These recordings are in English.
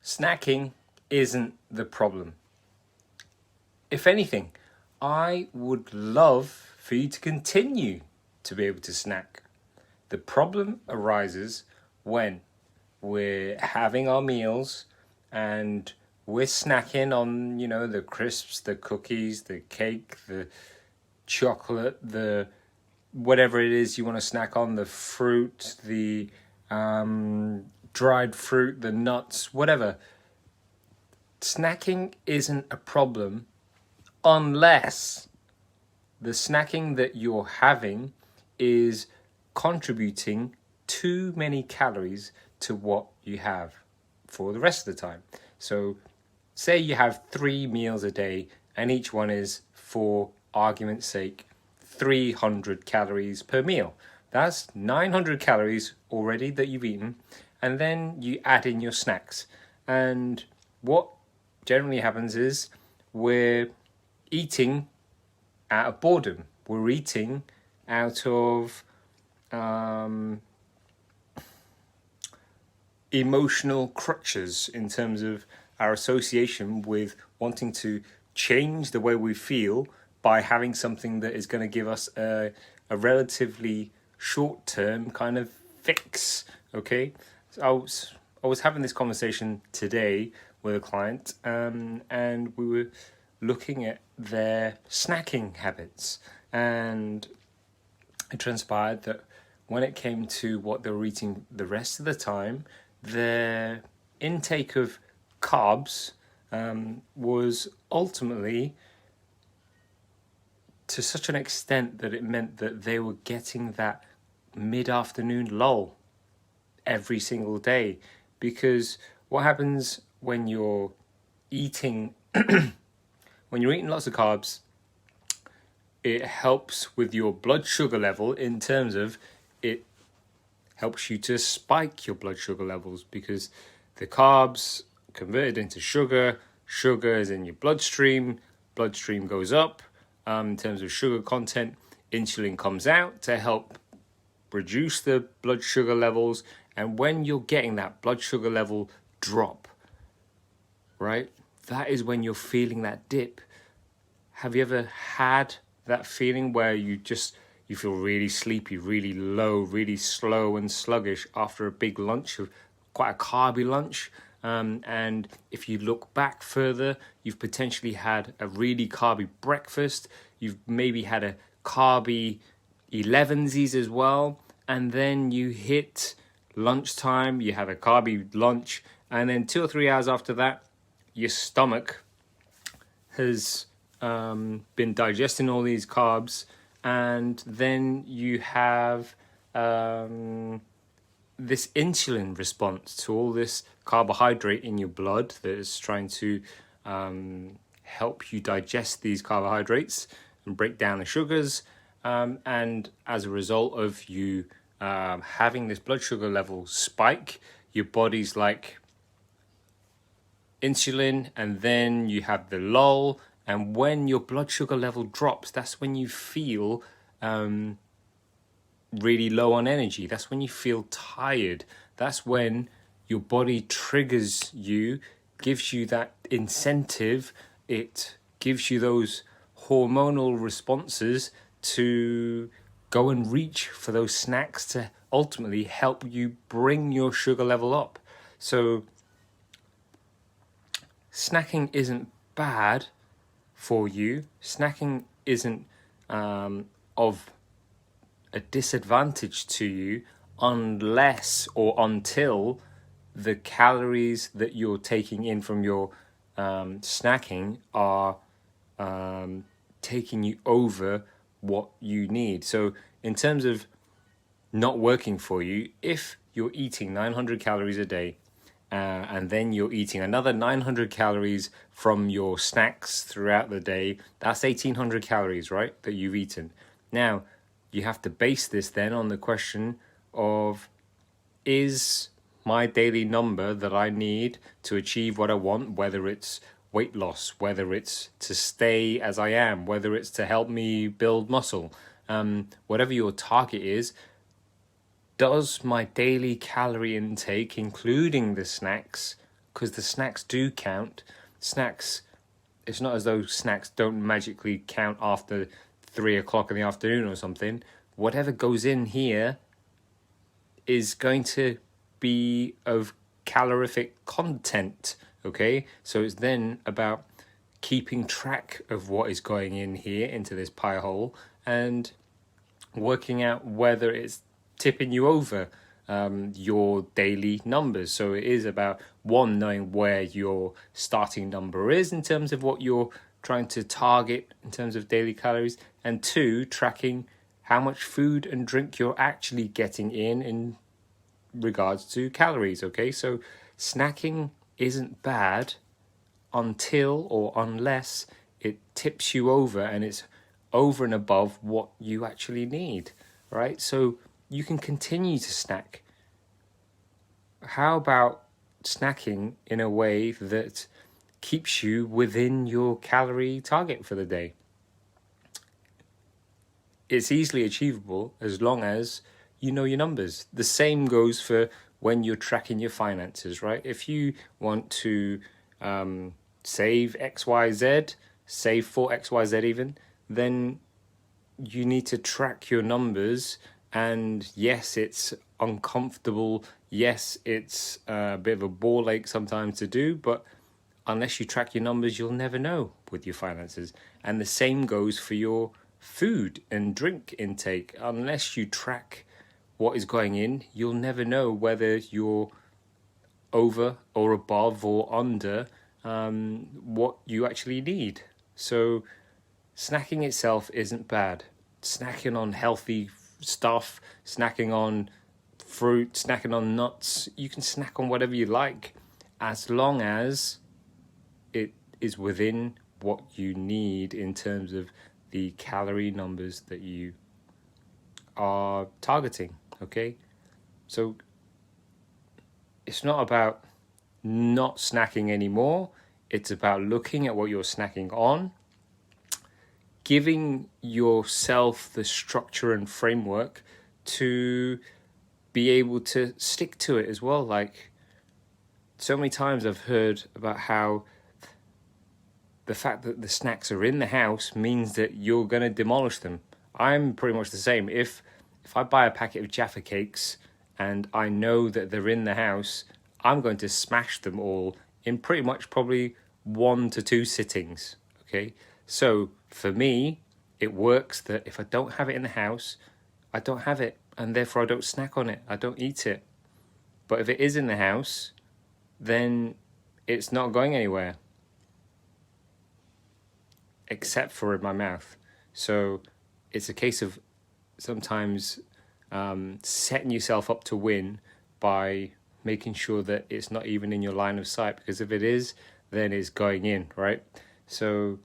Snacking isn't the problem. If anything, I would love for you to continue to be able to snack. The problem arises when we're having our meals and we're snacking on, the crisps, the cookies, the cake, the chocolate, the whatever it is you want to snack on, the fruit, the dried fruit, the nuts, whatever. Snacking isn't a problem unless the snacking that you're having is contributing too many calories to what you have for the rest of the time. So say you have 3 meals a day and each one is, for argument's sake, 300 calories per meal. That's 900 calories already that you've eaten, and then you add in your snacks. And what generally happens is we're eating out of boredom. We're eating out of emotional crutches in terms of our association with wanting to change the way we feel by having something that is going to give us a relatively short-term kind of fix. Okay, so I was having this conversation today with a client, and we were looking at their snacking habits, and it transpired that when it came to what they were eating the rest of the time, their intake of carbs was ultimately to such an extent that it meant that they were getting that mid-afternoon lull every single day. Because what happens when you're eating when you're eating lots of carbs, it helps with your blood sugar level in terms of it helps you to spike your blood sugar levels, because the carbs converted into sugar is in your bloodstream goes up in terms of sugar content, insulin comes out to help reduce the blood sugar levels, and when you're getting that blood sugar level drop, right, that is when you're feeling that dip. Have you ever had that feeling where you feel really sleepy, really low, really slow and sluggish after a big lunch, quite a carby lunch? And if you look back further, you've potentially had a really carby breakfast, you've maybe had a carby 11sies as well, and then you hit lunchtime, you have a carby lunch, and then 2 or 3 hours after that, your stomach has been digesting all these carbs, and then you have this insulin response to all this carbohydrate in your blood that is trying to help you digest these carbohydrates and break down the sugars, and as a result of you having this blood sugar level spike, your body's like insulin, and then you have the lull, and when your blood sugar level drops, that's when you feel really low on energy. That's when you feel tired. That's when your body triggers you, gives you that incentive. It gives you those hormonal responses to go and reach for those snacks to ultimately help you bring your sugar level up. So snacking isn't bad for you. Snacking isn't of a disadvantage to you unless or until the calories that you're taking in from your snacking are taking you over what you need. So in terms of not working for you, if you're eating 900 calories a day and then you're eating another 900 calories from your snacks throughout the day, that's 1800 calories, right, that you've eaten. Now, you have to base this then on the question of, is my daily number that I need to achieve what I want, whether it's weight loss, whether it's to stay as I am, whether it's to help me build muscle, whatever your target is, does my daily calorie intake, including the snacks, because the snacks do count. Snacks, it's not as though snacks don't magically count after 3 o'clock in the afternoon or something. Whatever goes in here is going to be of calorific content, okay? So it's then about keeping track of what is going in here into this pie hole and working out whether it's tipping you over your daily numbers. So it is about, one, knowing where your starting number is in terms of what you're trying to target in terms of daily calories, and two, tracking how much food and drink you're actually getting in regards to calories, okay? So snacking isn't bad until or unless it tips you over and it's over and above what you actually need, right? So you can continue to snack. How about snacking in a way that keeps you within your calorie target for the day? It's easily achievable as long as you know your numbers. The same goes for when you're tracking your finances, right? If you want to save XYZ, save for XYZ even, then you need to track your numbers. And yes, it's uncomfortable. Yes, it's a bit of a ball ache sometimes to do, but unless you track your numbers, you'll never know with your finances. And the same goes for your food and drink intake. Unless you track what is going in, you'll never know whether you're over or above or under what you actually need. So snacking itself isn't bad. Snacking on healthy stuff, snacking on fruit, snacking on nuts, you can snack on whatever you like as long as it is within what you need in terms of the calorie numbers that you are targeting, okay? So it's not about not snacking anymore. It's about looking at what you're snacking on, giving yourself the structure and framework to be able to stick to it as well. Like, so many times I've heard about how the fact that the snacks are in the house means that you're going to demolish them. I'm pretty much the same. If I buy a packet of Jaffa cakes and I know that they're in the house, I'm going to smash them all in pretty much probably 1 to 2 sittings, okay? So for me, it works that if I don't have it in the house, I don't have it, and therefore I don't snack on it, I don't eat it. But if it is in the house, then it's not going anywhere, except for in my mouth. So it's a case of sometimes setting yourself up to win by making sure that it's not even in your line of sight, because if it is, then it's going in, right? So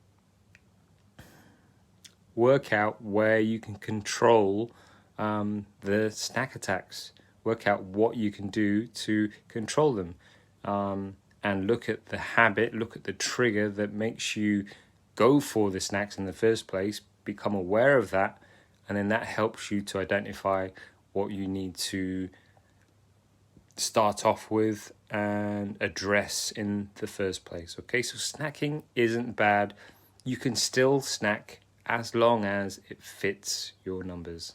work out where you can control the snack attacks. Work out what you can do to control them, and look at the habit, look at the trigger that makes you go for the snacks in the first place, become aware of that, and then that helps you to identify what you need to start off with and address in the first place. Okay, so snacking isn't bad. You can still snack as long as it fits your numbers.